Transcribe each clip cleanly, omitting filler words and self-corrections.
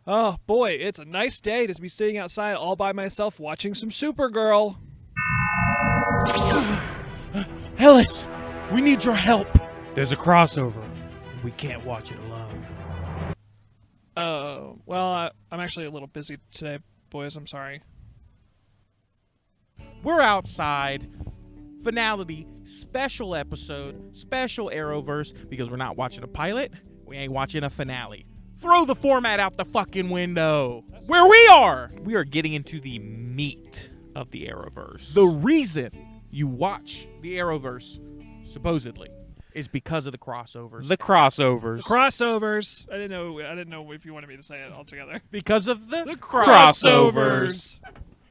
Oh, boy, it's a nice day to be sitting outside all by myself watching some Supergirl. Ellis, we need your help. There's a crossover. We can't watch it alone. Well, I'm actually a little busy today, boys. I'm sorry. We're outside. Finality, special episode, special Arrowverse, because we're not watching a pilot. We ain't watching a finale. Throw the format out the fucking window. Where we are getting into the meat of the Arrowverse. The reason you watch the Arrowverse, supposedly, is because of the crossovers. The crossovers. Crossovers. I didn't know if you wanted me to say it altogether. Because of the crossovers.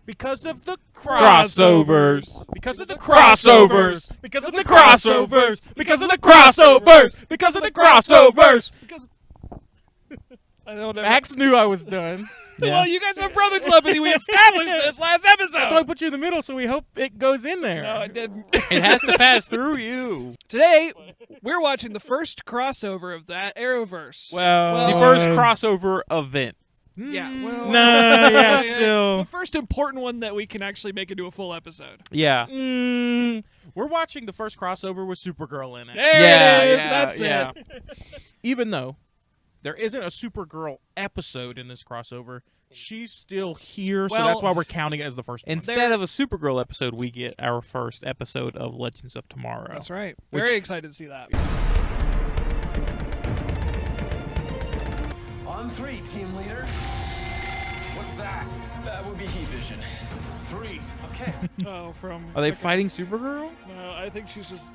Because of the Crossovers. Because of the Crossovers. Because of the crossovers. Because of the crossovers. Because of the crossovers. Because I don't know. Max knew I was done. Well, you guys have brother telepathy. We established this last episode. That's why I put you in the middle, so we hope it goes in there. No, it didn't. It has to pass through you. Today, we're watching the first crossover of that Arrowverse. Well, The first crossover event. Yeah, well... No, yeah, still. The first important one that we can actually make into a full episode. Yeah. We're watching the first crossover with Supergirl in it. There it is. That's it. Even though there isn't a Supergirl episode in this crossover, she's still here, so that's why we're counting it as the first one. Instead of a Supergirl episode, we get our first episode of Legends of Tomorrow. That's right. Very excited to see that. On 3, team leader. What's that? That would be heat vision. 3. Okay. Oh, from... Are they fighting Supergirl? No, I think she's just...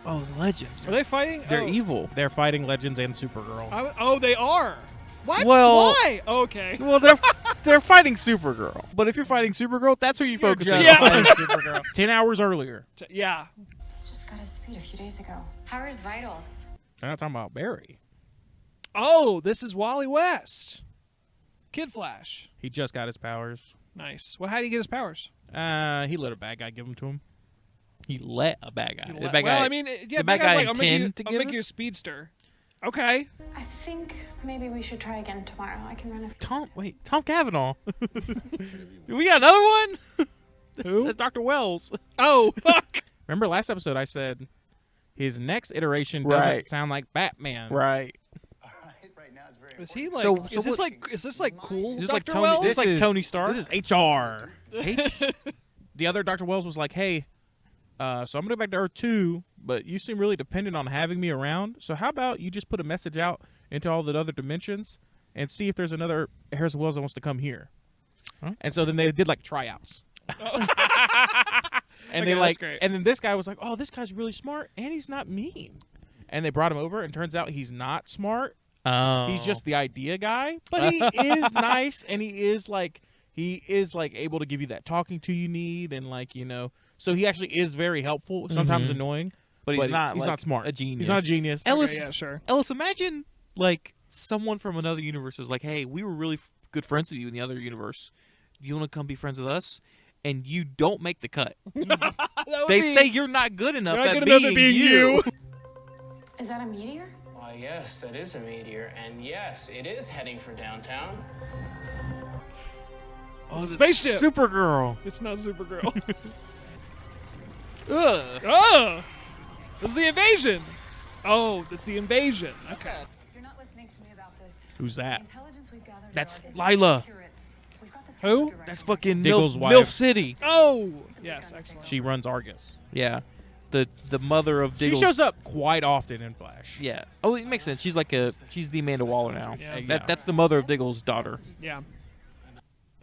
Oh, the Legends. Are they fighting? They're evil. They're fighting Legends and Supergirl. Oh, they are. What? Well- Why? Okay. Well, they're fighting Supergirl. But if you're fighting Supergirl, that's who you focus on. Yeah. Fighting Supergirl. 10 hours earlier. Yeah. He just got his speed a few days ago. How are his vitals? They're not talking about Barry. Oh, this is Wally West. Kid Flash. He just got his powers. Nice. Well, how did he get his powers? He let a bad guy give them to him. He let a bad guy. The Well, bad guy. I mean, yeah, the bad bad guy's guy like, I'll intend make you a speedster. Okay. I think maybe we should try again tomorrow. I can run a... Tom Cavanaugh. We got another one? Who? That's Dr. Wells. Oh, fuck. Remember last episode I said his next iteration doesn't Right. sound like Batman. Right. Right now it's very Is he like? So is this like cool? Is this like Dr. Tony? Wells? This is like Tony Stark. This is HR. The other Dr. Wells was like, hey, so I'm going to go back to Earth 2, but you seem really dependent on having me around. So how about you just put a message out into all the other dimensions and see if there's another Harrison Wells that wants to come here. Huh? And so then they did like tryouts. And Okay, that's great. and then this guy was like, oh, this guy's really smart and he's not mean. And they brought him over and turns out he's not smart. Oh. He's just the idea guy, but he is nice and he is like able to give you that talking to you need and like, you know, so he actually is very helpful, sometimes annoying, but he's not not smart. a genius. He's not a genius. Ellis, Okay, yeah, sure. Ellis, imagine like someone from another universe is like, hey, we were really good friends with you in the other universe. You want to come be friends with us? And you don't make the cut. They say you're not good enough at being you. Is that a meteor? Why, yes, that is a meteor, and yes, it is heading for downtown. Oh, It's a spaceship. Supergirl. It's not Supergirl. Ugh. Oh, this is the invasion. Oh, it's the invasion. Okay. You're not listening to me about this. Who's that? Intelligence we've gathered That's is Lila. accurate. We've got this Who? headed That's direction. fucking Diggle's MILF, wife. MILF City. Oh, yes, excellent. She runs Argus. Yeah. The mother of Diggle's. She shows up quite often in Flash. Yeah. Oh, it makes sense. She's she's the Amanda Waller now. Yeah. That's the mother of Diggle's daughter. Yeah.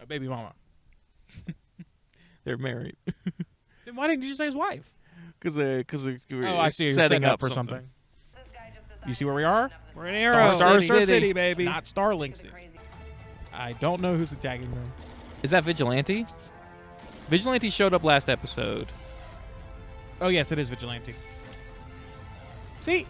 A baby mama. They're married. Then why didn't you just say his wife? Because Oh, I see. You're setting up for something. You see where we are? We're in Arrow. Star Star City. City, baby. Not Starlink City. I don't know who's attacking them. Is that Vigilante? Vigilante showed up last episode. Oh, yes, it is Vigilante. See?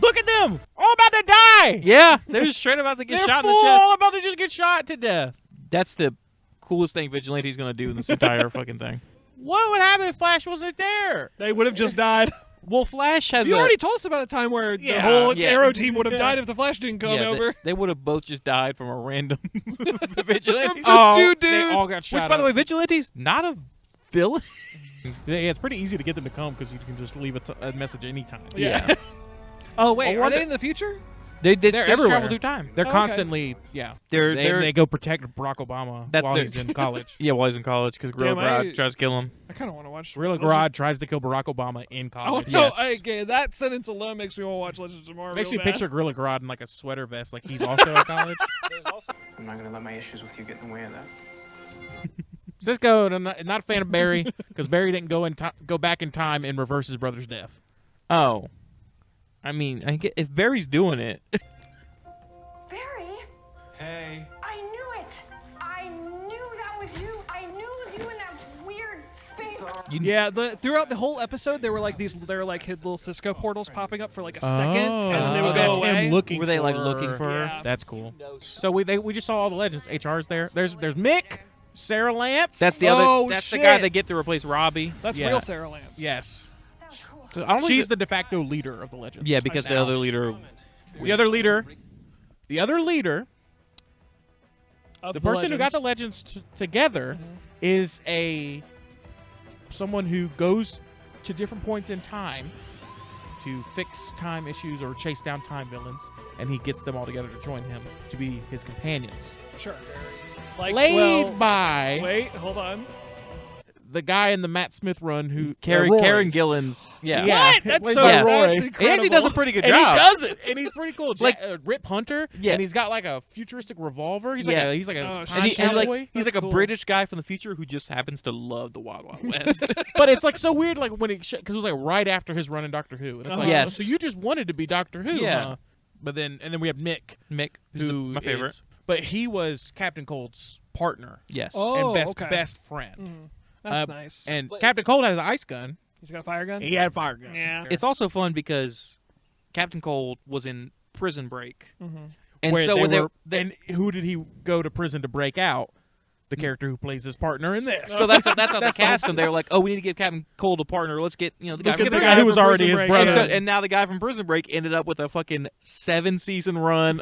Look at them! All about to die! Yeah, they're just straight about to get They're shot in full the chest. all about to just get shot to death. That's the coolest thing Vigilante's gonna do in this entire fucking thing. What would happen if Flash wasn't there? They would have just died. Well, Flash has You a... already told us about a time where the Yeah, whole yeah. Arrow team would have died if the Flash didn't come yeah, over. they would have both just died from a random vigilante. Just two They all dudes. got shot. Which, by the up. way, vigilante's not a villain. Yeah, it's pretty easy to get them to come because you can just leave a message anytime. Yeah. Oh wait, Oh, are what they the- in the future? They They're travel everywhere. through time. They're Oh, okay. constantly, they go protect Barack Obama That's while the- he's in college. Yeah, while he's in college, because Gorilla Damn, I- Grodd tries to kill him. I kind of want to watch. Gorilla Legends- Grodd tries to kill Barack Obama in Oh, college. no, Yes. okay, that sentence alone makes me want to watch Legends of Tomorrow. Makes real me bad. picture Gorilla Grodd in like a sweater vest, like he's also in college. I'm not gonna let my issues with you get in the way of that. Cisco, not a fan of Barry because Barry didn't go back in time and reverse his brother's death. Oh. I mean, if Barry's doing it... Barry, Hey. I knew it. I knew that was you. I knew it was you in that weird space. Yeah, throughout the whole episode, there were like his little Cisco portals popping up for like a second, and then they would that's go away. him looking. Were they, like, for looking for her? Yeah. That's cool. So we just saw all the legends. HR's there. There's Mick, Sarah Lance. That's the Oh, other... That's the shit. guy they get to replace Robbie. That's Yeah. real Sarah Lance. Yes. That was cool. So I don't She's think the de facto leader of the legends. Yeah, because the other leader... The other leader, Of the person who got the Legends. legends together, is someone who goes to different points in time to fix time issues or chase down time villains, and he gets them all together to join him to be his companions. Sure. Like, Played well, by wait, hold on. the guy in the Matt Smith run who Karen Roy. Gillen's... Yeah. Yeah, That's played so by Yeah. Roy. that's He incredible. actually does a pretty good And job. he does it, and he's pretty cool. Like- Rip Hunter, Yeah. and he's got like a futuristic revolver. He's Yeah. like he's like a Oh, time And, shit. like, cowboy. he's That's like cool. a British guy from the future who just happens to love the Wild Wild West. But it's like so weird, like when it because it was like right after his run in Doctor Who. And it's like, Yes. so you just wanted to be Doctor Who, Yeah. huh? But then we have Mick, Mick, who's who my favorite. but he was Captain Cold's partner Yes. Oh, and okay. best friend. That's nice. And Captain Cold has an ice gun. He's got a fire gun. He had a fire gun. Yeah. It's also fun because Captain Cold was in Prison Break. And Where so they when they were, and who did he go to prison to break out? The character who plays his partner in this. So that's how they That's the cast whole him. They were like, "Oh, we need to give Captain Cold a partner. Let's get the guy Let's from get the Prison guy who was from already Prison his Break. brother. And now the guy from Prison Break ended up with a fucking 7-season run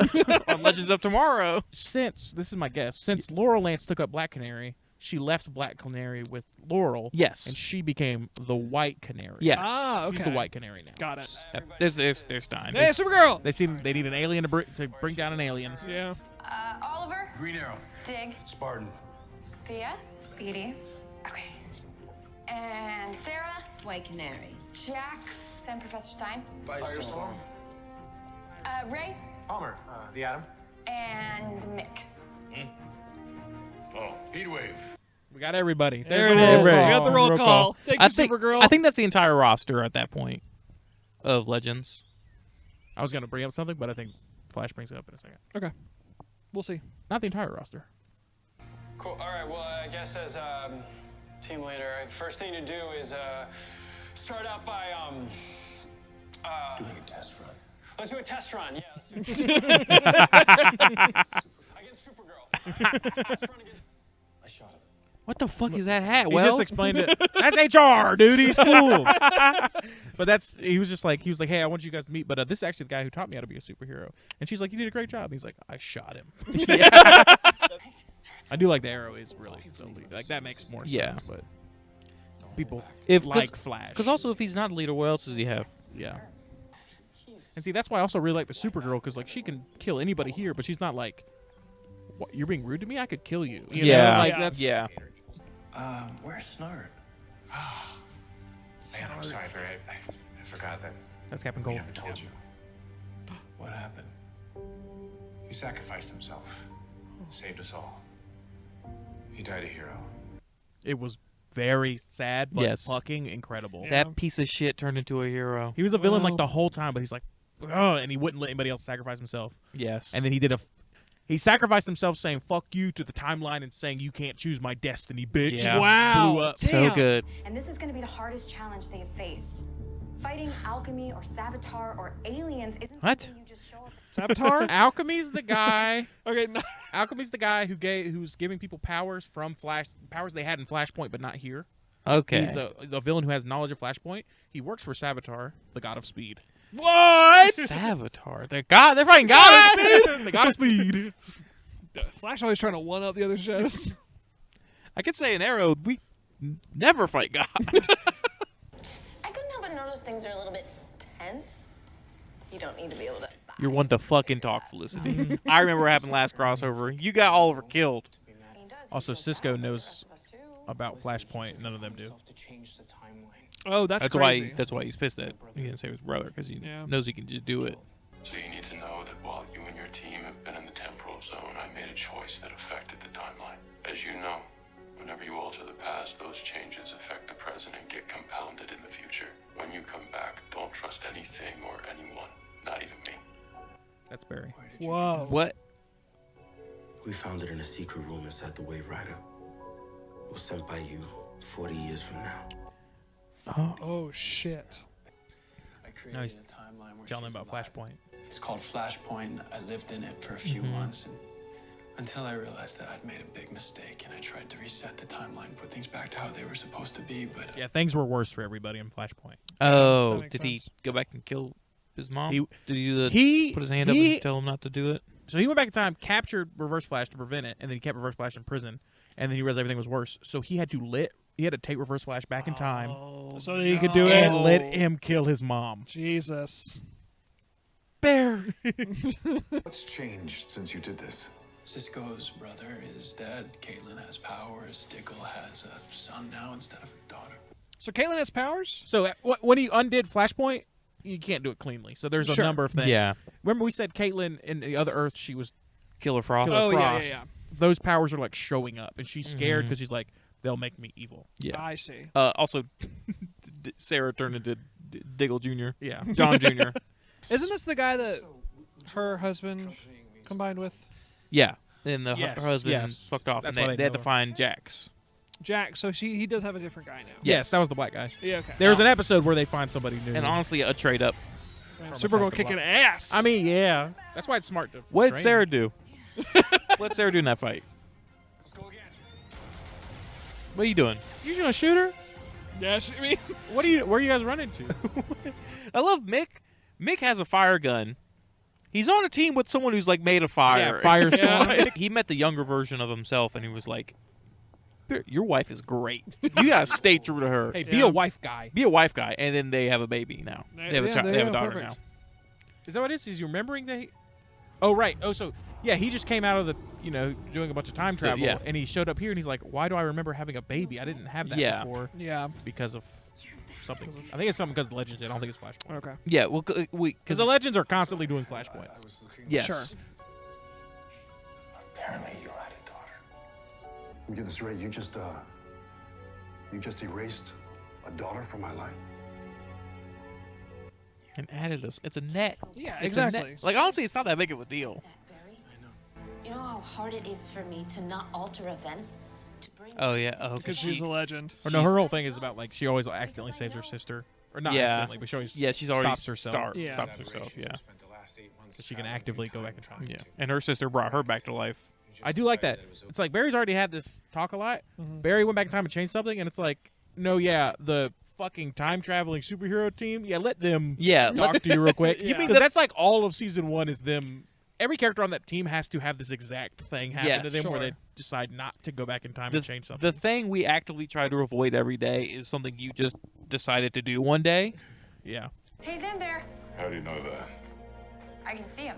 on Legends of Tomorrow. This is my guess, since Laurel Lance took up Black Canary, she left Black Canary with Laurel. Yes. And she became the White Canary. Yes. Ah, She's okay. the White Canary now. Got it. Yep. There's Stein. Hey, Supergirl. They need an alien to bring down an alien. Yeah. Oliver, Green Arrow. Dig, Spartan. Thea, Speedy, okay, and Sarah, White Canary. Jax, and Professor Stein, Firestorm. Ray, Palmer, the Atom. and Mick. Oh, Heatwave. We got everybody. There There's it a is. We roll got the roll call. Thank you, Supergirl. I think that's the entire roster at that point of Legends. I was gonna bring up something, but I think Flash brings it up in a second. Okay. We'll see. Not the entire roster. Cool. All right. Well, I guess as team leader, first thing to do is start out by Doing a test run. let's do a test run. Yeah. Let's do against Supergirl. Test run against. I shot him. What the fuck is that hat? He Well, just explained it. That's HR, dude. He's cool. But he was like, hey, I want you guys to meet, but this is actually the guy who taught me how to be a superhero. And she's like, you did a great job. He's like, I shot him. I do like the Arrow is really the lead. Like that makes more Yeah. sense. But people If- like Flash. because also if he's not a leader, what else does he have? Yeah. And see, that's why I also really like the Supergirl, because like she can kill anybody here, but she's not like, what, you're being rude to me? I could kill you. You Yeah. know? Like Yeah. that's Yeah. Where's Snart? Man, I'm sorry, Barry. I forgot that. that's Captain I Cold. never told you. What happened? He sacrificed himself. Saved us all. He died a hero. It was very sad, but Yes. fucking incredible. Yeah. That piece of shit turned into a hero. He was a villain Wow. like the whole time, but he's like, oh, and he wouldn't let anybody else sacrifice himself. Yes. And then he sacrificed himself saying "fuck you" to the timeline and saying "you can't choose my destiny, bitch." Yeah. Wow. Blew up. so Damn. good. And this is going to be the hardest challenge they have faced. Fighting alchemy or Savitar or aliens isn't What? something you just show up. Avatar. Alchemy's the guy. Okay. No. Alchemy's the guy who's giving people powers from powers they had in Flashpoint, but not here. Okay. He's a villain who has knowledge of Flashpoint. He works for Savitar, the god of speed. What? Savitar. They're fighting God. The god of speed. Flash always trying to one up the other shows. I could say in Arrow, we never fight God. I couldn't help but notice things are a little bit tense. You don't need to be able to. You're one to fucking talk, Felicity. I remember what happened last crossover. You got Oliver killed. Also, Cisco knows about Flashpoint. None of them do. Oh, that's why. crazy. That's why he's pissed that he didn't save his brother because he knows he can just do it. So you need to know that while you and your team have been in the temporal zone, I made a choice that affected the timeline. As you know, whenever you alter the past, those changes affect the present and get compounded in the future. When you come back, don't trust anything or anyone, not even me. That's Barry. Whoa. What? We found it in a secret room inside the Wave Rider. It was sent by you 40 years from now. Oh shit. No, he's telling him about Flashpoint. It's called Flashpoint. I lived in it for a few months until I realized that I'd made a big mistake and I tried to reset the timeline, put things back to how they were supposed to be, but Yeah, things were worse for everybody in Flashpoint. Oh, That makes did he sense. go back and kill his mom? He- did he do the? He put his hand up and tell him not to do it. So he went back in time, captured Reverse Flash to prevent it, and then he kept Reverse Flash in prison. And then he realized everything was worse. So he had to take Reverse Flash back in time So that he could do it. and let him kill his mom. Jesus. Bear. What's changed since you did this? Cisco's brother is dead. Caitlin has powers. Diggle has a son now instead of a daughter. So Caitlin has powers? So when he undid Flashpoint, you can't do it cleanly. So there's a Sure. number of things. Yeah. Remember we said Caitlin in the other Earth, she was Killer Frost. Killer Oh, yeah, Frost. yeah. Those powers are like showing up, and she's scared because she's like, they'll make me evil. Yeah. I see. Also, Sarah turned into Diggle Jr. Yeah. John Jr. Isn't this the guy that her husband combined with? Yeah. And her Yes, husband yes. fucked off, That's and why they had know to her. find Jax. Jack. So he does have a different guy now. Yes, that was the black guy. Yeah, okay. There's an episode where they find somebody new. And honestly, a trade up. Supergirl Attack the kicking Block. ass. I mean, yeah. That's why it's smart to What did train Sarah him. do? What did Sarah do in that fight? Let's go again. What are you doing? You gonna shoot her? Yeah, I mean, Where are you guys running to? I love Mick. Mick has a fire gun. He's on a team with someone who's like made of fire. Yeah, Firestorm. He met the younger version of himself, and he was like, "Your wife is great. You gotta stay true to her. Hey, be a wife guy. Be a wife guy." And then they have a baby now. They have a Yeah, child. there They have you a go, daughter perfect. now. Is that what it is? Is he remembering that? Oh, right. Oh, so yeah, he just came out of the doing a bunch of time travel, yeah. and he showed up here, and he's like, "Why do I remember having a baby? I didn't have that Yeah. before yeah. because of something. I think it's something because of the Legends. I don't think it's Flashpoint. Okay. Yeah, well, Because because the Legends are constantly doing Flashpoints. yes, Sure. Apparently you had a daughter. Let me get this right. You just erased a daughter from my life. and added us. It's a net. Yeah, It's a net. exactly. Like honestly, it's not that big of a deal. That, Barry. I know. You know how hard it is for me to not alter events to bring. Oh yeah. Oh, Because she's a legend. Or no, her whole thing is about like she always accidentally saves her sister, or not Yeah. accidentally, but she always she's already stops herself. Yeah. Stops herself. Yeah. So she can actively go back in time. Yeah. And her sister brought her back to life. I do like that. It's like Barry's already had this talk a lot. Barry went back in time and changed something, and it's like, no, yeah, the fucking time traveling superhero team, yeah, let them Yeah. talk to you real quick. You mean Because that's like all of season 1 is them. Every character on that team has to have this exact thing happen Yes. to them where Sure. they decide not to go back in time The, and change something. the thing we actively try to avoid every day is something you just decided to do one day. Yeah. He's in there. How do you know that? I can see him.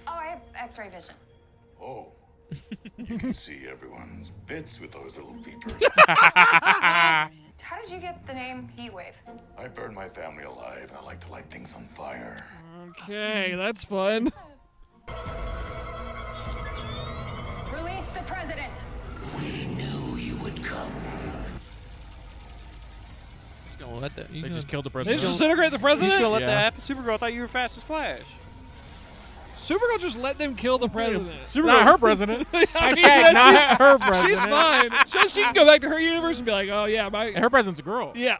Oh, I have X-ray vision. Oh. You can see everyone's bits with those little peepers. How did you get the name Heatwave? I burn my family alive, and I like to light things on fire. Okay, that's fun. Release the president. Just gonna let that. They just killed the They president. just disintegrate the You president? just gonna let Yeah. that happen? Supergirl, I thought you were fast as Flash. Supergirl just let them kill the president. Not her president. Hashtag not her president. She's fine. She can go back to her universe and be like, oh yeah, And her president's a girl. yeah.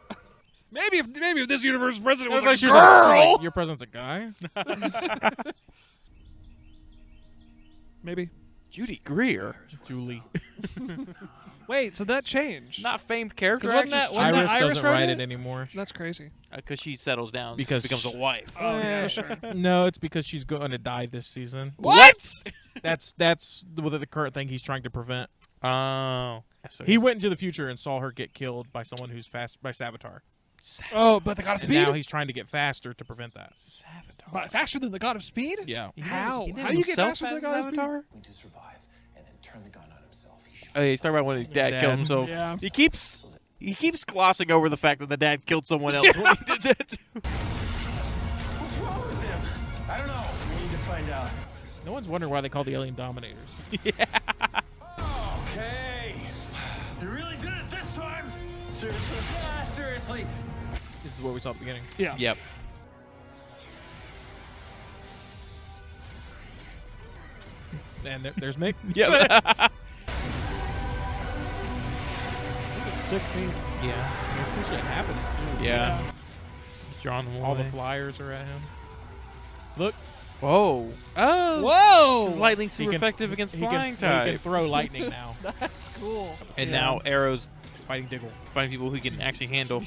Maybe if this universe's president was It's like a she's like, girl. your president's a guy. Maybe. Judy Greer. Julie. Wait, Wait, so that changed? Not famed character 'Cause wasn't actress. that- wasn't Iris Iris doesn't wrote write it? it anymore. That's crazy. Because she settles down. Because becomes a wife. Oh, yeah, sure. No, it's because she's going to die this season. What? That's the current thing he's trying to prevent. Oh. So He went into the future and saw her get killed by someone who's by Savitar. Oh, but the God of And Speed? now he's trying to get faster to prevent that. What, faster than the God of Speed? Yeah. How? He How do you get faster than the God of Speed? To survive and then turn the gun on himself. He shot Oh, yeah, he's talking about when his dad killed himself. Yeah. He keeps glossing over the fact that the dad killed someone else when he did that. What's wrong with him? I don't know. We need to find out. No one's wondering why they call the alien Dominators. Okay. You really did it this time? Seriously? Yeah, seriously. This is what we saw at the beginning. Yeah. Yep. And there's Mick. Yep. This is sick thing. yeah. There's cool shit happening. Yeah. He's drawing them All the away. flyers are at him. Look. Whoa. Oh. Whoa! His lightning's He super can- effective against He flying can type. throw lightning now. That's cool. And Yeah. now Arrow's Fighting Diggle. finding people who can actually handle.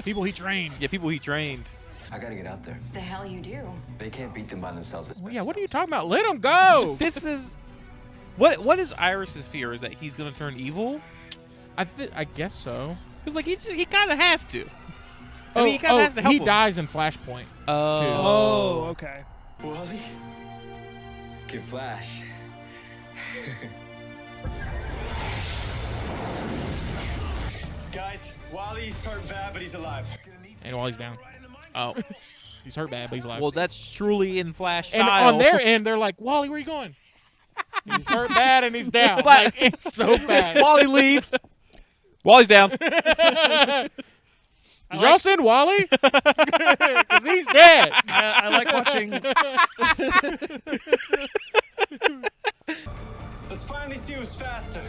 People he trained. Yeah, people he trained. I gotta get out there. The hell you do? They can't beat them by themselves. Well, yeah, what are you talking about? Let him go! This is what is Iris's fear? Is that he's gonna turn evil? I guess so. Because like he kind of has to. I mean, he kind of has to help he him. dies in Flashpoint. Oh, okay. Wally? Kid Flash. Guys, Wally's hurt bad, but he's alive. And while he's down. Oh, He's hurt bad, but he's alive. well, that's truly in Flash and style. on their end, they're like, Wally, where you going? He's hurt bad and he's down. But- Like, it's so bad. Wally leaves. Wally's down. Did y'all send Wally? Because he's dead. I like watching. Let's finally see who's faster.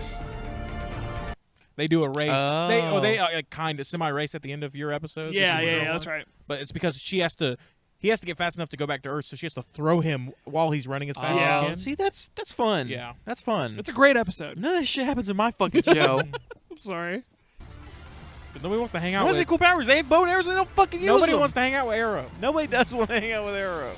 They do a race. Oh. They kind of semi-race at the end of your episode. Yeah, that's right. But it's because he has to get fast enough to go back to Earth, so she has to throw him while he's running as fast as Yeah. he can. See, that's fun. Yeah. That's fun. It's a great episode. None of this shit happens in my fucking show. I'm sorry. But nobody wants to hang out What's with the cool powers? They have bow and arrows. They don't fucking use Nobody them. wants to hang out with Arrow. Nobody does want to hang out with Arrow.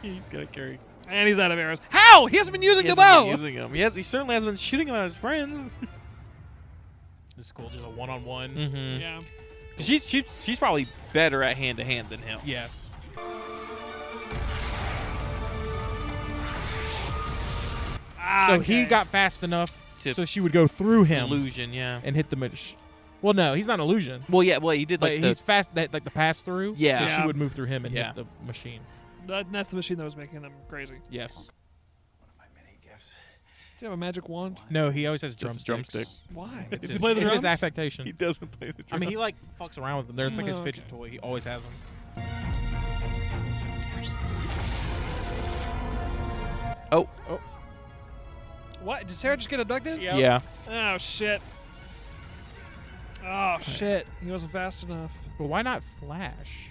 He's gonna carry. And he's out of arrows. How? He hasn't been using He the hasn't been bow. using them. He certainly hasn't been shooting them at his friends. This is cool. Just a one-on-one. Mm-hmm. Yeah. She's probably better at hand to hand than him. Yes. So he got fast enough so she would go through him Illusion, yeah. and hit the Well, no, he's not an illusion. Well, yeah. Well, he did But like he's fast, like the pass through. Yeah. So Yeah. she would move through him and Yeah. hit the machine. That's the machine that was making them crazy. Yes. One of my many gifts. Do you have a magic wand? No, he always has Just a drumsticks. drumstick. Why? It's Does his, he play the it's drums? his affectation. He doesn't play the drums. I mean, he like fucks around with them. It's like his Oh, fidget okay. toy. He always has them. Oh. What? Did Sarah just get abducted? Yeah. Oh shit. Oh shit. He wasn't fast enough. But why not Flash?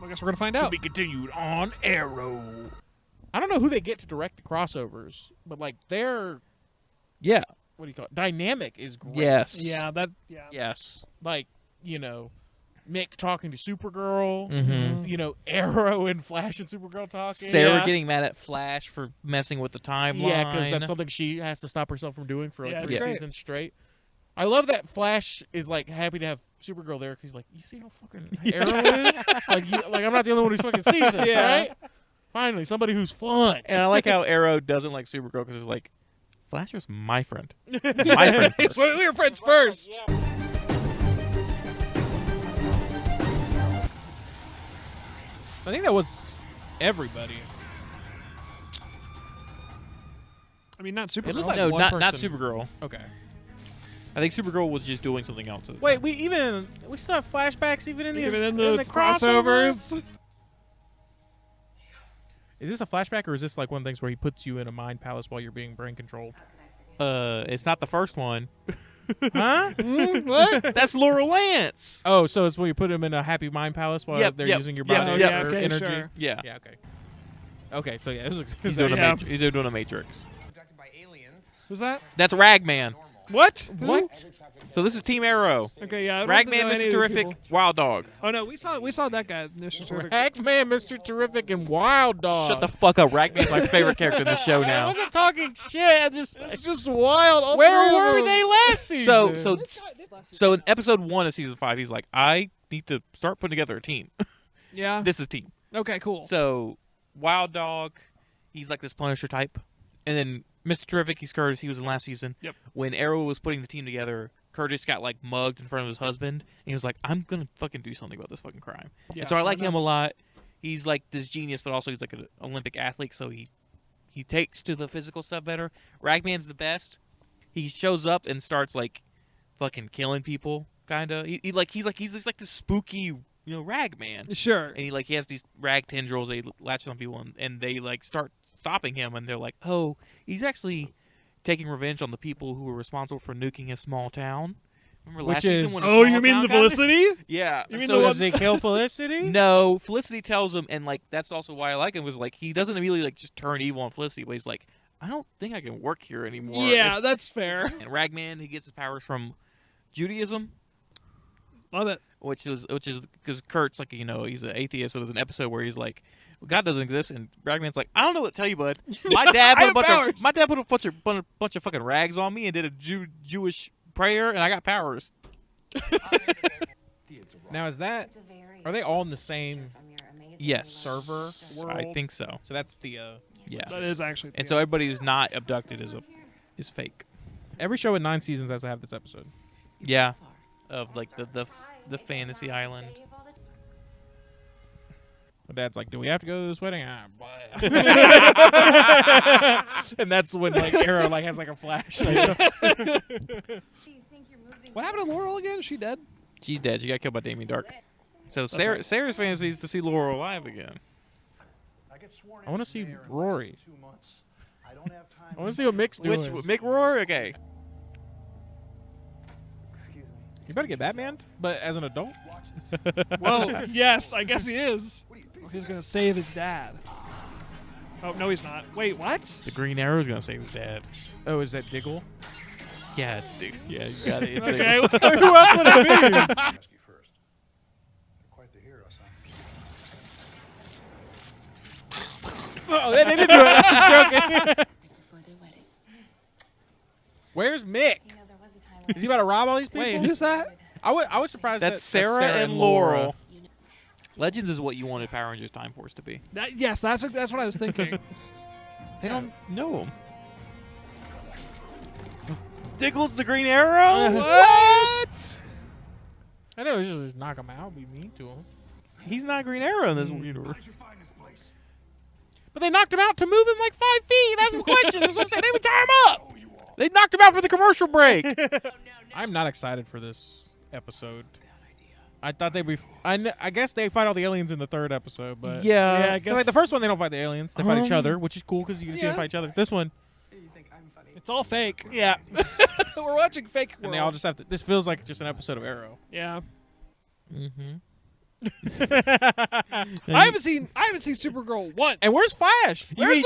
I guess we're gonna find out. be continued on Arrow. I don't know who they get to direct the crossovers, but like their Yeah. what do you call it? Dynamic is great. Yes. Yeah. That. Yeah. Yes. Like, you know, Mick talking to Supergirl. Mm-hmm. You know, Arrow and Flash and Supergirl talking. Sarah Yeah. getting mad at Flash for messing with the timeline. Yeah, because that's something she has to stop herself from doing for like Yeah, 3 it's great. seasons straight. I love that Flash is like happy to have Supergirl there because he's like, you see how fucking Arrow is? Like I'm not the only one who's fucking sees this, Yeah. right? Finally, somebody who's fun. And I like how Arrow doesn't like Supergirl because it's like, Flash was my friend. My friend first. We were friends first. So I think that was everybody. I mean, not It Supergirl. looked like No, one not person- Supergirl. Okay. I think Supergirl was just doing something else. at the Wait, time. we still have flashbacks even in the Even in the crossover? crossovers. Is this a flashback or is this like one of the things where he puts you in a mind palace while you're being brain controlled? It's not the first one. Huh? What? That's Laura Lance. Oh, so it's when you put him in a happy mind palace while Yep, they're yep, using your yep, body yep. for Okay, energy. sure. Yeah. Yeah, okay. Okay, so yeah, it was He's doing, Yeah. he's doing a Matrix. Who's that? That's Ragman. What? What? So this is Team Arrow. Okay, yeah. I don't have to know Ragman, any Mr. of these Terrific, people. Wild Dog. Oh no, we saw that guy, Mr. Terrific. Ragman, Mr. Terrific, and Wild Dog. Shut the fuck up. Ragman's my favorite character in the show I now. wasn't talking shit. It's just wild. All Where three of were them. they last season? So in episode 1 of season 5, he's like, I need to start putting together a team. Yeah. This is team. Okay, cool. So Wild Dog, he's like this Punisher type, and then Mr. Terrific, he's Curtis. He was in last season. Yep. When Arrow was putting the team together, Curtis got like mugged in front of his husband, and he was like, "I'm gonna fucking do something about this fucking crime." Yeah, and so I like fair him a lot. He's like this genius, but also he's like an Olympic athlete, so he takes to the physical stuff better. Ragman's the best. He shows up and starts like fucking killing people, kinda. He's like this spooky, Ragman. Sure. And he has these rag tendrils. They latch on people, and they like start stopping him, and they're like, "Oh, he's actually taking revenge on the people who were responsible for nuking a small town." Remember last season when a Oh, small you mean town the got Felicity? Yeah. You mean so the Does he kill Felicity? no, Felicity tells him, and like that's also why I like him. Was like he doesn't immediately like just turn evil on Felicity, but he's like, "I don't think I can work here anymore." Yeah, that's fair. And Ragman, he gets his powers from Judaism. Love it. Which is because Kurt's like he's an atheist, so there's an episode where he's like, well, God doesn't exist, and Ragman's like, I don't know what to tell you, bud. My dad put a bunch of fucking rags on me and did a Jewish prayer, and I got powers. Now are they all in the same Yes, server world? I think so. So that's the Yeah, That is actually. and so everybody who's not abducted is fake. every show in 9 seasons has to have this episode. Yeah, of like the fantasy island. My dad's like, "Do we have to go to this wedding?" And that's when like Arrow like has like a flash. What happened to Laurel again? Is she dead? She's dead. She got killed by Damien Dark. So Sarah's fantasy is to see Laurel alive again. I want to see Rory. I want to see what Mick's doing. Which Mick Rory? Okay. You better get Batman, but as an adult. Well, yes, I guess he is. He's gonna save his dad. Oh no, he's not. Wait, what? The Green Arrow's gonna save his dad. Oh, is that Diggle? Yeah, it's Dick. Yeah, you got it. It's Okay. Who else would it be? Oh, they didn't do it. I was joking. Where's Mick? Is he about to rob all these people? Wait, who's that? I was surprised. That's Sarah and Laurel. Legends is what you wanted Power Rangers Time Force to be. Yes, that's what I was thinking. They don't know him. Diggle's the Green Arrow? What? I know, it's just knock him out, be mean to him. He's not Green Arrow in this universe. But they knocked him out to move him like 5 feet. Ask him questions. That's what I'm saying. They would tie him up. They knocked him out for the commercial break. I'm not excited for this episode. I thought they'd be. I guess they fight all the aliens in the 3rd episode, but Yeah, I guess. like the first one they don't fight the aliens. They fight each other, which is cool because you can see them fight each other. This one, It's all fake. yeah, We're watching fake. and they all just have to. This feels like just an episode of Arrow. Yeah. Mm-hmm. I haven't seen Supergirl once. And where's Flash? Where's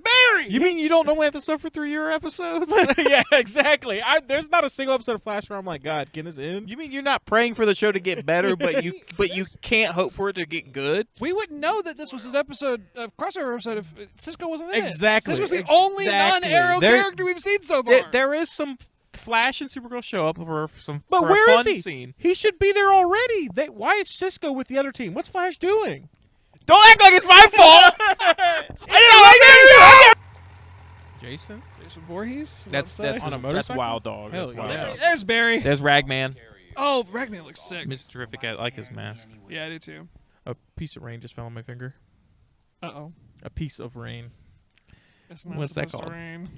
Barry? You mean you don't know we have to suffer through your episodes? Yeah, exactly. There's not a single episode of Flash where I'm like, God, can this end? You mean you're not praying for the show to get better, but you can't hope for it to get good? We wouldn't know that this was an episode of crossover episode if Cisco wasn't in it. Exactly. Cisco's the only Exactly. non-Arrow There- character we've seen so far. There is some Flash and Supergirl show up for some But for where a is fun he? scene. He should be there already. Why is Cisco with the other team? What's Flash doing? Don't act like it's my fault. I didn't Jason Voorhees? That's On a that's motorcycle? Wild Dog. Hell That's Wild yeah. Dog. There's Barry. There's Ragman. Oh, Ragnar looks sick. Mr. Terrific. I like his mask. Yeah, I do too. A piece of rain just fell on my finger. Uh-oh. A piece of rain. It's not What's that supposed to called? rain.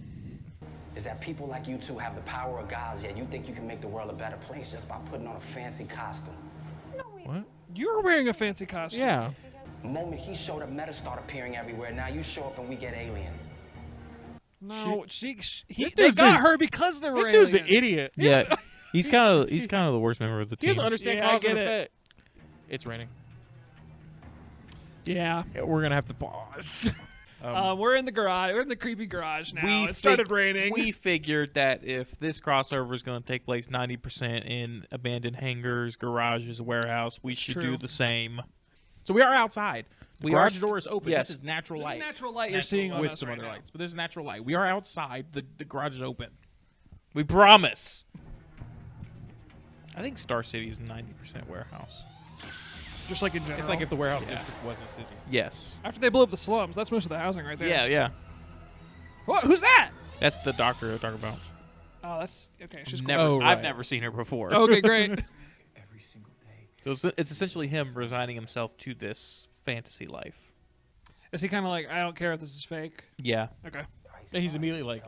Is that people like you two have the power of gods, yet you think you can make the world a better place just by putting on a fancy costume. What? You're wearing a fancy costume. Yeah. The moment he showed up, meta start appearing everywhere. Now you show up and we get aliens. No, This they dude's got a- her because there were This dude's an aliens. idiot. Yeah, he's kind of the worst member of the He team. doesn't understand Yeah, I cause and get it. effect. It's raining. Yeah. Yeah, we're gonna have to pause. We're in the garage. We're in the creepy garage now. We It started raining. We figured that if this crossover is going to take place 90% in abandoned hangars, garages, warehouse, we should True. do the same. So we are outside. The We garage are door is open. yes. This is natural This light. is natural light you're seeing on with us some right other now. lights, but this is natural light. We are outside. The garage is open. We promise. I think Star City is 90% warehouse. Just like in general. It's like if the warehouse district was a city. Yes. After they blew up the slums, that's most of the housing right there. Yeah. What? Who's that? That's the doctor I'm talking about. Oh, that's okay. She's cool. Never. Oh, I've right. never seen her before. Okay, great. So it's essentially him resigning himself to this fantasy life. Is he kind of like, I don't care if this is fake? Yeah. Okay. And he's immediately like,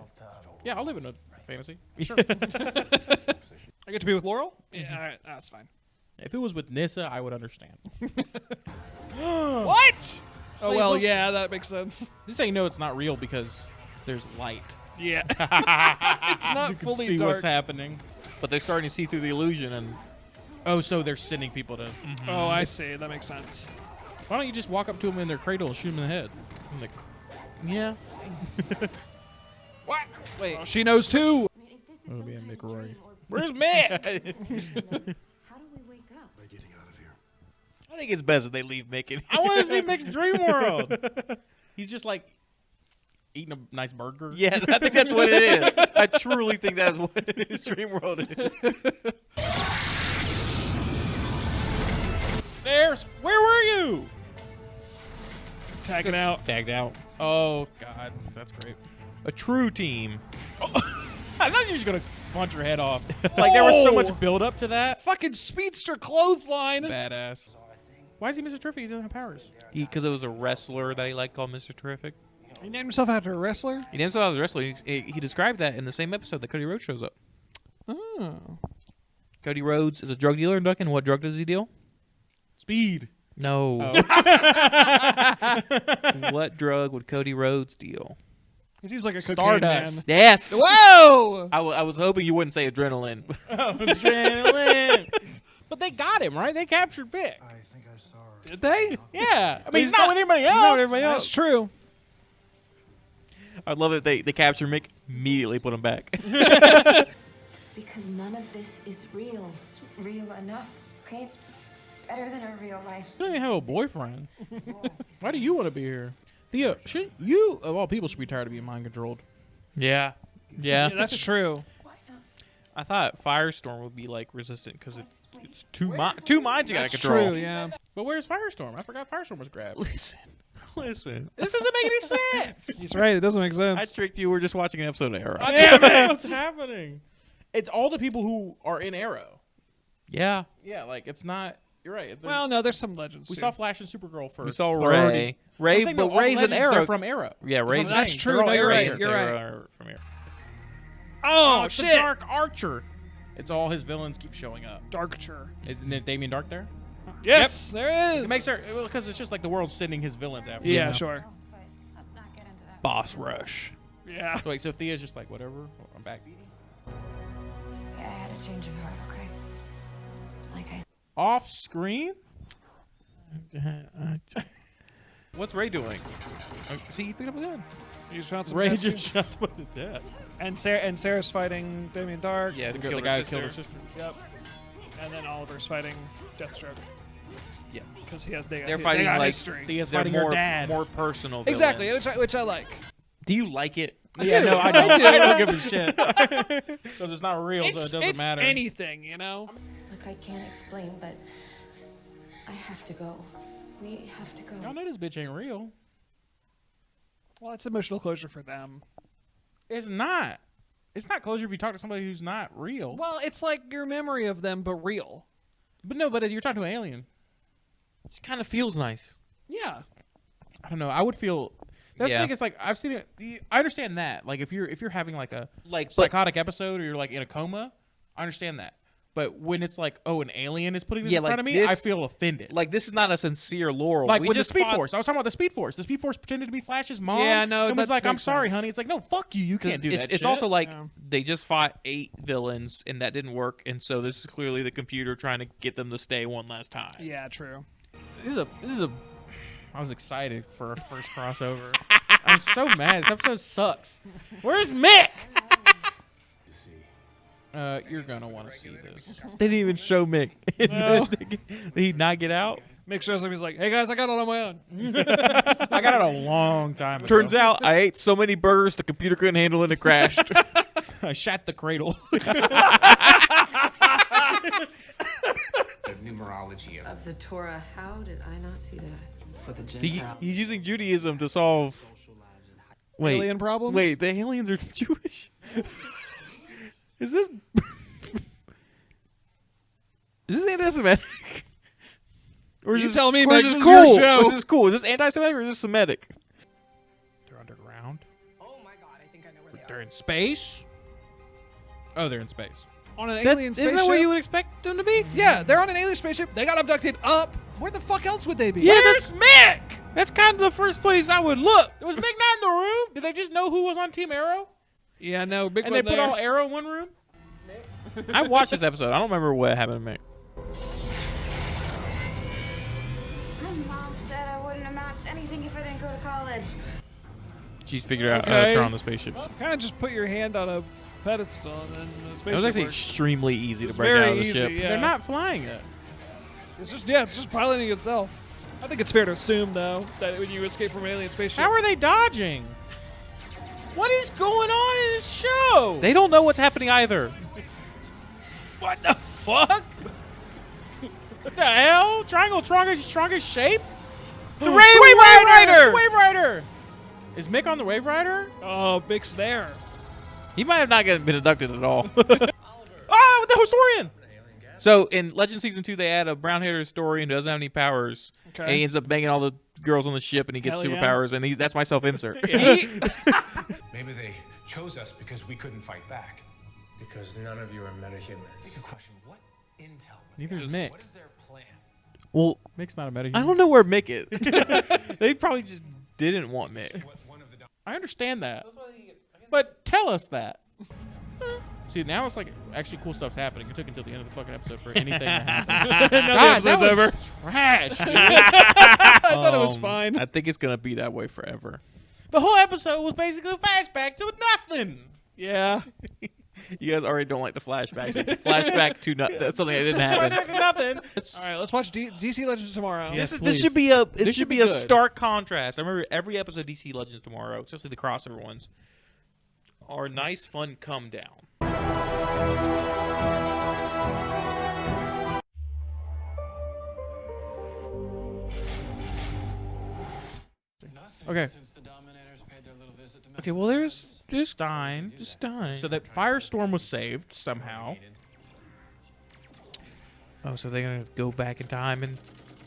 yeah, I'll live in a fantasy. Sure. I get to be with Laurel? Yeah, all right, that's fine. If it was with Nissa, I would understand. What? Oh, well, Slave yeah, that makes sense. This ain't no, it's not real because there's light. Yeah. It's not You can fully see dark. what's happening. But they're starting to see through the illusion, and Oh, so they're sending people to. Oh, I see. That makes sense. Why don't you just walk up to them in their cradle and shoot them in the head? I'm like, yeah. what? Wait. Oh, she knows too. Oh, man, Mick Rory. Where's Mick? How do we wake up? By getting out of here. I think it's best if they leave Mick in. I want to see Mick's dream world. He's just like eating a nice burger. Yeah, I think that's what it is. I truly think that is what his dream world is. Where were you? Tagging out. Tagged out. Oh God, that's great. A true team. I thought you were just gonna punch her head off. Like there was so much build up to that. Fucking speedster clothesline. Badass. Why is he Mr. Terrific? He doesn't have powers. Because it was a wrestler that he liked called Mr. Terrific. He named himself after a wrestler? He didn't say I was a wrestler. He described that in the same episode that Cody Rhodes shows up. Oh. Cody Rhodes is a drug dealer, Duncan. What drug does he deal? Speed. No. What drug would Cody Rhodes deal? He seems like a cocaine Stardust. man. Yes. Whoa! I was hoping you wouldn't say adrenaline. Adrenaline. But they got him, right? They captured Mick. I think I saw her. Did they? Yeah. I mean, he's not with anybody else. not with everybody else. That's true. I love it. They capture Mick, immediately put him back. Because none of this is real. It's real enough. Okay, it's better than a real life. You don't even have a boyfriend. Why do you want to be here? Thea, should you, of all people, should be tired of being mind controlled. Yeah. Yeah, that's true. I thought Firestorm would be like resistant because it's two minds you gotta That's control. true, yeah. But where's Firestorm? I forgot Firestorm was grabbed. Listen. This doesn't make any sense. He's right. It doesn't make sense. I tricked you. We're just watching an episode of Arrow. Damn it, what's happening? It's all the people who are in Arrow. Yeah. Yeah, like it's not. You're right. There's- Well, no, there's some legends. we too. saw Flash and Supergirl first. We saw 30. Ray. Ray, I'm saying, but no, all Ray's an legends, Arrow. they're from Arrow. Yeah, Ray's That's saying. true. They're all No, you're Arrow. right. You're right. Arrow from Arrow. Oh, it's shit. the Dark Archer. It's all his villains keep showing up. Darkcher. Isn't it Damien Dark there? Yes, there is. It makes her because it's just like the world's sending his villains after. Yeah, him. sure. But let's not get into that. Boss Rush. Yeah. So, wait, so Thea's just like whatever. I'm back. Yeah, I had a change of heart, okay? Like I Off screen. What's Ray doing? See, he picked up a gun. He's shot some Ray guys, too. just shot somebody to death. And Sarah's fighting Damien Dark. Yeah, The, to kill guy her who killed her sister. sister. Yep. And then Oliver's fighting Deathstroke Yeah. because he has They're fighting got like history. Thea's they're fighting more, her dad. more personal. Exactly, villains. which I like. Do you like it? Yeah, no, I I don't. do. I don't give a shit because it's not real, so it doesn't It's matter. anything, you know. Look, I can't explain, but I have to go. We have to go. Y'all know this bitch ain't real. Well, it's emotional closure for them. It's not. It's not closure if you talk to somebody who's not real. Well, it's like your memory of them, but real. But no, but you're talking to an alien. It kind of feels nice. Yeah. I don't know. I would feel. That's Yeah. the thing. It's like I've seen it. I understand that. Like if you're having like a Like, but psychotic episode or you're like in a coma, I understand that. But when it's like, oh, an alien is putting this Yeah, in like front of me, this- I feel offended. like this is not a sincere Laurel. Like we with the just Speed fought- Force. I was talking about the Speed Force. The Speed Force pretended to be Flash's mom. Yeah, no, and was that like, "I'm makes sorry, sense. honey." It's like, no, fuck you. You can't do it's, that. It's shit. also like Yeah. they just fought 8 villains and that didn't work, and so this is clearly the computer trying to get them to stay one last time. Yeah, true. this is a. I was excited for our first crossover. I'm so mad. This episode sucks. Where's Mick? You're gonna want to see this. They didn't even show Mick. No. Did he not get out? Mick shows up. He's like, "Hey guys, I got it on my own." I got it a long time ago. Turns out I ate so many burgers the computer couldn't handle it and it crashed. I shat the cradle. The numerology Of the Torah, how did I not see that? for the He- Gentiles. he's using Judaism to solve. Wait, Alien problems? Wait, the aliens are Jewish. Is this? Is this anti-Semitic? Or is You this, tell me, or is Mike, this this is cool? your show. Is this cool? Is this anti-Semitic or is this Semitic? They're underground. Oh my god, I think I know where they They're in space. Oh, they're in space. On an That- alien isn't spaceship. that what you would expect them to be? Yeah, they're on an alien spaceship. They got abducted up. Where the fuck else would they be? Yeah, Where's Mick? That's kind of the first place I would look. Was Mick not in the room? Did they just know who was on Team Arrow? Yeah, no, big And one they put there. all Arrow in one room? I watched this episode. I don't remember what happened to Mick. My mom said I wouldn't amount to anything if I didn't go to college. She's figured out how Okay. to turn on the spaceships. Kind of just put your hand on a pedestal and then the It spaceship was actually works. extremely easy to It's break very out of the easy, ship. yeah. They're not flying it. It's just piloting itself. I think it's fair to assume though that when you escape from an alien spaceship, How are they dodging? What is going on in this show? They don't know what's happening either. What the fuck? What the hell? Triangle strongest shape? The Wave Rider! The Wave Rider! Is Mick on the Wave Rider? oh, Mick's there. He might have not been abducted at all. Oh, the historian! So in Legend Season 2, they add a brown-haired historian who doesn't have any powers. Okay. And he ends up banging all the girls on the ship and he gets Hell yeah. superpowers. And that's my self-insert. Maybe they chose us because we couldn't fight back. Because none of you are metahumans. Big question, what intel? Neither is Mick. What is their plan? Well, Mick's not a metahuman. I don't know where Mick is. They probably just didn't want Mick. I understand that. But tell us that. See, now it's like actually cool stuff's happening. It took until the end of the fucking episode for anything to happen. God, that episode's was over. trash, dude. I thought it was fine. I think it's going to be that way forever. The whole episode was basically a flashback to nothing. Yeah. You guys already don't like the flashbacks. It's a flashback to that's something that didn't happen. Flashback to nothing. All right, let's watch DC Legends tomorrow. Yes. This should be a This should should be be a good. stark contrast. I remember every episode of DC Legends tomorrow, especially the crossover ones, are a nice, fun come down. Okay. Since the Dominators paid their little visit to Okay, well there's Stein. Stein. So that Firestorm was saved somehow. Oh, so they're gonna go back in time and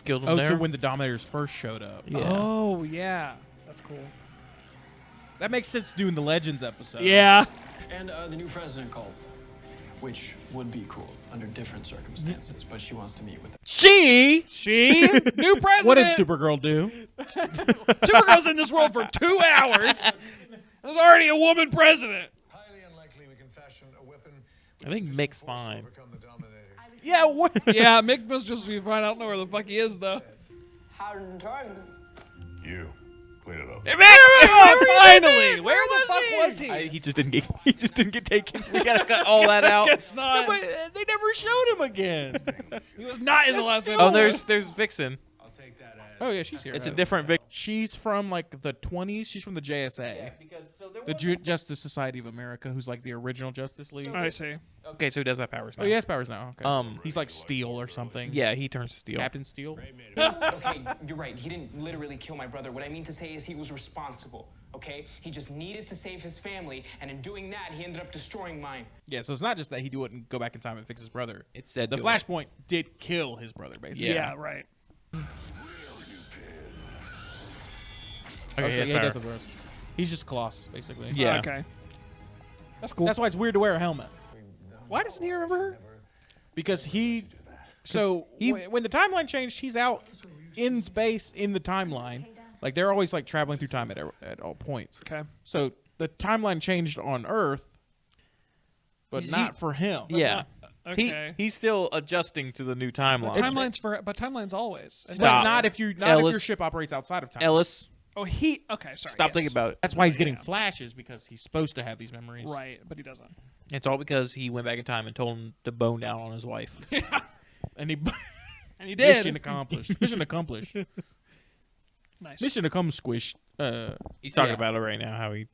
kill them Oh, there? to when the Dominators first showed up. Yeah. Oh, yeah. That's cool. That makes sense doing the Legends episode. Yeah. And the new president called, which would be cool under different circumstances, but she wants to meet with them. She She? New president. What did Supergirl do? Supergirl's in this world for 2 hours. There's already a woman president. Highly unlikely we can fashion a weapon. I think Mick's fine. Overcome the Dominators. Yeah, what? Yeah, Mick must just be fine. I don't know where the fuck he is, though. You. Clean it up. Finally! Where the fuck was he? he just didn't get taken. We gotta cut all that out. Guess not. But they never showed him again. He was not in the last still- episode. Oh, there's Vixen. Oh yeah, she's here. It's a different Vixen. She's from like the 20s. She's from the JSA, the Justice Society of America, who's like the original Justice League. I see. Okay, so he does have powers now. Oh, he has powers now. Okay. He's like Steel. Steel or something. Yeah, he turns to steel. Captain Steel. Okay, you're right. He didn't literally kill my brother. What I mean to say is he was responsible, okay? He just needed to save his family, and in doing that, he ended up destroying mine. Yeah, so it's not just that he wouldn't go back in time and fix his brother. It said The do it. Flashpoint did kill his brother, basically. Yeah, right. Okay, Okay, he has he power. does have powers. He's just Colossus, basically. Yeah. Okay. That's cool. That's why it's weird to wear a helmet. Why doesn't he remember her? Because he... So, when the timeline changed, he's out in space in the timeline. Like, they're always, like, traveling through time at all points. Okay. So, the timeline changed on Earth, but not for him. Yeah. Okay. He's still adjusting to the new timeline. But timelines always. And But Stop. not if your Ellis. ship operates outside of time. Ellis. Oh, he. Okay, sorry. Stop yes. thinking about it. That's why he's getting Yeah. flashes, because he's supposed to have these memories. Right, but he doesn't. It's all because he went back in time and told him to bone down on his wife. And he And he did. mission accomplished. Mission accomplished. Nice. Mission accomplished. He's talking Yeah. about it right now, how he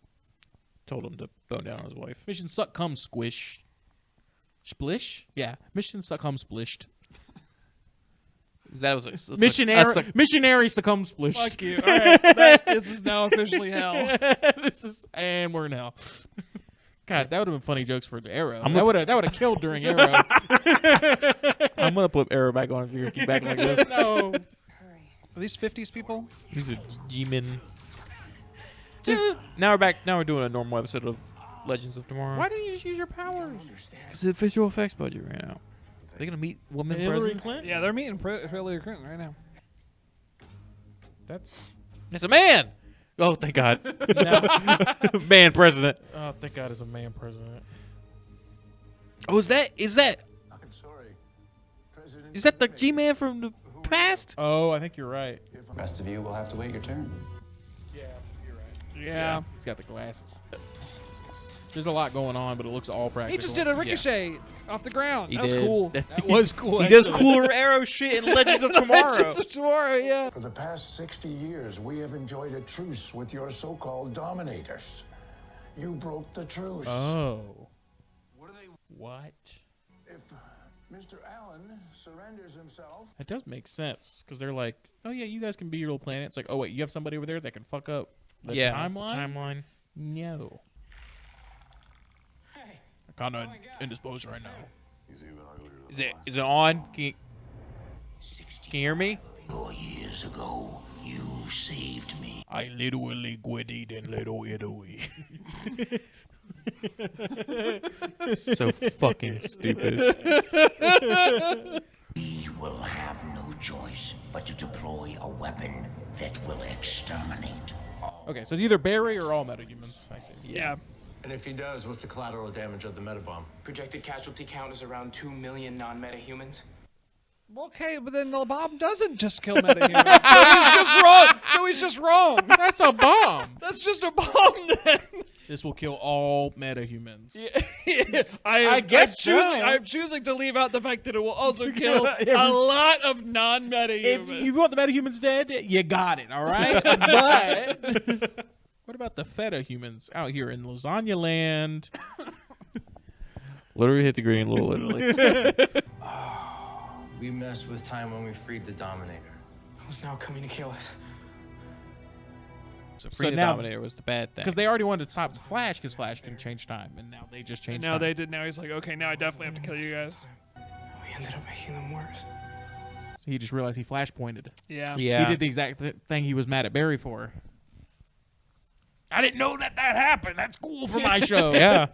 told him to bone down on his wife. Mission suck cum squish. Splish? Yeah. Mission suck cum splished. That was Missionary succumb splished. Fuck you. All right, this is now officially hell. And we're in hell. God, that would have been funny jokes for the Arrow. I'm That would have killed during Arrow. I'm gonna put Arrow back on if you're gonna keep back like this. No. Are these 50s people? These are G-men. Now we're back. Now we're doing a normal episode of Legends of Tomorrow. Why didn't you just use your powers? Because the visual effects budget ran out. Are they gonna meet women Hillary president? Clinton? Yeah, they're meeting Hillary Clinton right now. That's. It's a man. Oh, thank God. Man president. Oh, thank God, it's a man president. Oh, is that I'm sorry. President is that the G-man from the past? Oh, I think you're right. The rest of you will have to wait your turn. Yeah, you're right. Yeah. He's got the glasses. There's a lot going on, but it looks all practical. He just did a ricochet off the ground. He That was did. cool. That was cool. He does actually. cooler Arrow shit in Legends of Tomorrow. Legends of Tomorrow, yeah. For the past 60 years, we have enjoyed a truce with your so-called dominators. You broke the truce. Oh. What? If Mr. Allen surrenders himself, That does make sense, because they're like, oh yeah, you guys can be your little planet. It's like, oh wait, you have somebody over there that can fuck up the timeline? No. Hey, I'm kind of indisposed right now. Is it on? Can you hear me? 4 years ago, you saved me. I literally gwitted in little Italy. So fucking stupid. We will have no choice but to deploy a weapon that will exterminate all. Okay, so it's either Barry or all metahumans. I see. Yeah. And if he does, what's the collateral damage of the metabomb? projected casualty count is around 2 million non-meta-humans. Okay, but then the bomb doesn't just kill metahumans. So he's just wrong. So he's just wrong. That's a bomb. That's just a bomb then. This will kill all metahumans. Yeah. I guess I'm choosing to leave out the fact that it will also kill a lot of non-metahumans. If you want the metahumans dead, you got it, all right? But what about the feta humans out here in Lasagna Land? Literally hit the green, little Italy. We messed with time when we freed the Dominator. Who's now coming to kill us? So Free the now- Dominator was the bad thing. Because they already wanted to stop the Flash, because Flash can change time, and now they just changed now time. they did. Now he's like, okay, now I definitely have to kill you guys. We ended up making them worse. So he just realized he Flash pointed. Yeah. Yeah. He did the exact thing he was mad at Barry for. I didn't know that happened. That's cool for my show. Yeah.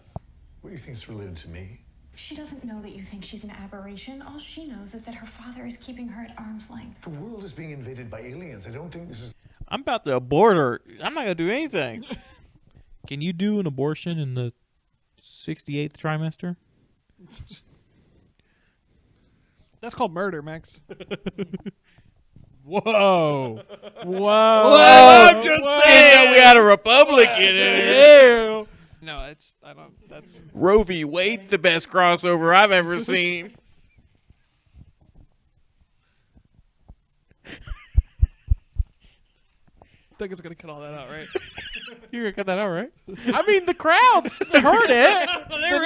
what do you think's related to me? She doesn't know that you think she's an aberration. All she knows is that her father is keeping her at arm's length. The world is being invaded by aliens. I don't think this is... I'm about to abort her. I'm not gonna do anything. Can you do an abortion in the 68th trimester? That's called murder, Max. Whoa. Whoa. I'm just saying. We had a Republican in here. No, it's I don't. That's Roe v. Wade's the best crossover I've ever seen. I think it's gonna cut all that out, right? You're gonna cut that out, right? I mean, the crowds heard it. They're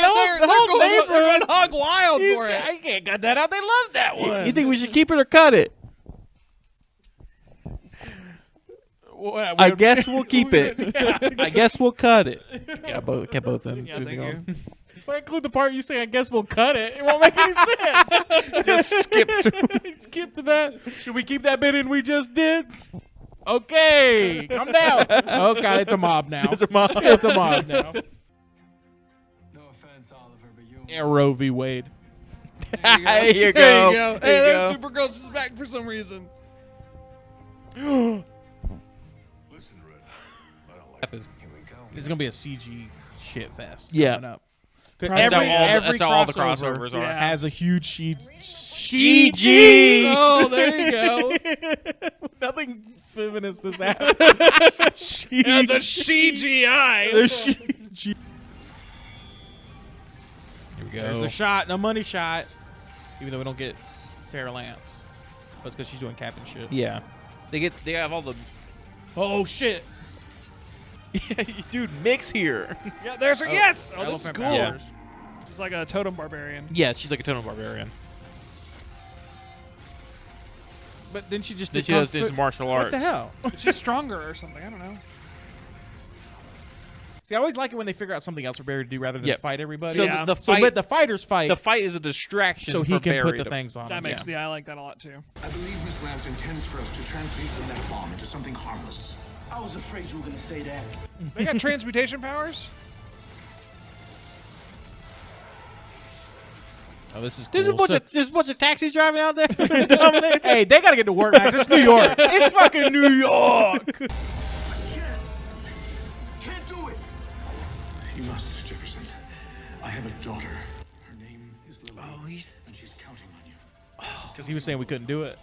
going hog wild for it. I can't cut that out. They love that one. You think we should keep it or cut it? I guess we'll keep it. I guess we'll cut it. Yeah, kept both of them. Yeah, thank you. If I include the part you say, I guess we'll cut it, it won't make any sense. Just skip Skip to that. Should we keep that bit in we just did? Okay, calm down. Oh, God, it's a mob now. It's a mob. It's a mob now. No offense, Oliver, but you. Arrow v. Wade. There you go. There you go. There Hey, you that go. Supergirl's just back for some reason. Listen, Red. I don't like This Here we go. It's going to be a CG shit fest Yeah. coming up. 'Cause That's how every all the crossover crossovers are. Yeah. has a huge CG. Oh, there you go. Nothing feminist is that. And the CGI. The CGI. Here we go. There's the shot, the money shot. Even though we don't get Sarah Lance. That's because she's doing Captain shit. Yeah. They have all the... Oh, shit. Yeah, dude, Mick's here. Yeah, there's her. Yes. Oh, this is elephant cool. powers. She's like a totem barbarian. Yeah, she's like a totem barbarian. But then she just Then she does this martial arts. What the hell? She's stronger or something. I don't know. See, I always like it when they figure out something else for Barry to do rather than fight everybody. So Yeah. the fight, but the fighters fight. The fight is a distraction so for he can Barry put the to- things on. That him. makes I like that a lot too. I believe Miss Lance intends for us to transmute the net bomb into something harmless. I was afraid you were going to say that. They got transmutation powers. Oh, this is cool. There's a bunch of taxis driving out there. Hey, they gotta get to work, Max. It's New York. It's fucking New York. Can't do it. You must, Jefferson. I have a daughter. Her name is Lily. Oh, and she's counting on you. Because he was saying we couldn't do it.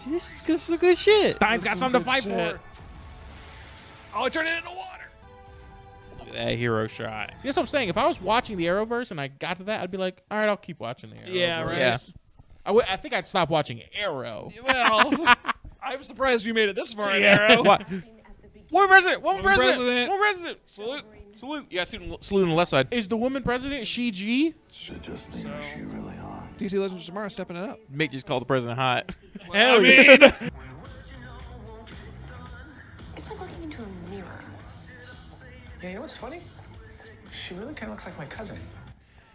This is some good shit. Stein's got something to fight for. Oh, it turned it into water. Look at that hero shot. See, that's what I'm saying. If I was watching the Arrowverse and I got to that, I'd be like, all right, I'll keep watching the Arrowverse. Yeah, right. Yeah. I think I'd stop watching Arrow. Well, I'm surprised you made it this far in Arrow. What? One president. One Woman president. president. One president. Salute. Salute. Yeah, salute on the left side. Is the woman president She-G? Should just mean she really on. DC Legends of Tomorrow stepping it up. Mick just called the president hot. Hell yeah. It's like looking into a mirror. Yeah, you know what's funny? She really kind of looks like my cousin.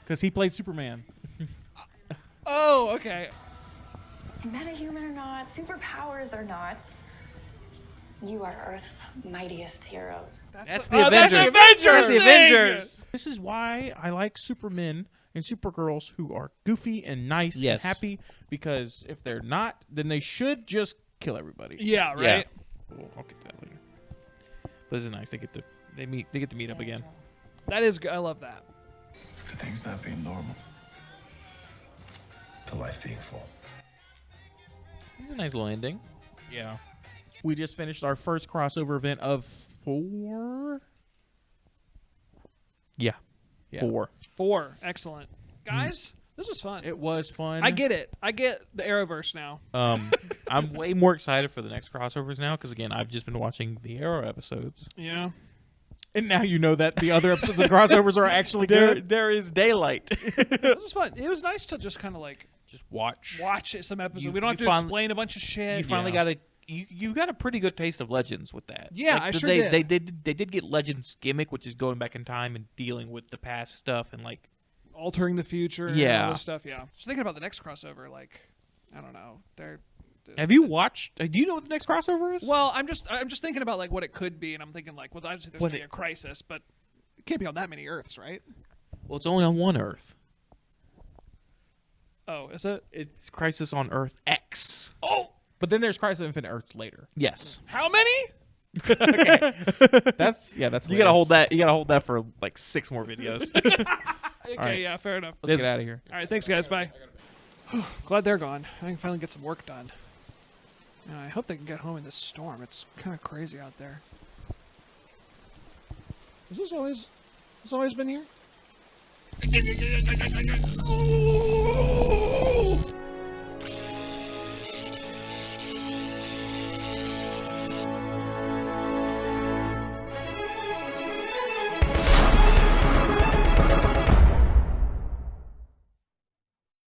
Because he played Superman. Oh, okay. Metahuman or not, superpowers or not, you are Earth's mightiest heroes. That's the Avengers. That's the Avengers. That's the Avengers. This is why I like Supermen and Supergirls who are goofy and nice Yes. and happy. Because if they're not, then they should just kill everybody. Yeah, right. Yeah. Cool. I'll get that later. But this is nice. They get to meet up again. That is good. I love that. To things not being normal. To life being full. It's a nice little ending. Yeah. We just finished our first crossover event of 4. Yeah. Yeah. 4. 4. Excellent. Guys, this was fun. It was fun. I get it. I get the Arrowverse now. I'm way more excited for the next crossovers now because again, I've just been watching the Arrow episodes. Yeah. And now you know that the other episodes of the crossovers are actually good. There is daylight. This was fun. It was nice to just kind of like Just watch. some episodes. You- we don't have you to finally- explain a bunch of shit. You finally got a you got a pretty good taste of Legends with that. Yeah, I sure they, did. They did get Legends gimmick, which is going back in time and dealing with the past stuff and like altering the future. And Yeah. all this stuff. Yeah. Just thinking about the next crossover, like I don't know. Have you watched? Do you know what the next crossover is? Well, I'm just thinking about like what it could be, and I'm thinking like, well, obviously there's What gonna be a crisis, but it can't be on that many Earths, right? Well, it's only on one Earth. Oh, is it? It's Crisis on Earth X. Oh! But then there's Crisis on Infinite Earths later. Yes. How many? That's You hilarious. gotta hold that. You gotta hold that for like 6 more videos. Okay, right. yeah, fair enough. Let's get out of here. All right, thanks, guys. Bye. Glad they're gone. I can finally get some work done. I hope they can get home in this storm. It's kind of crazy out there. Has this always been here?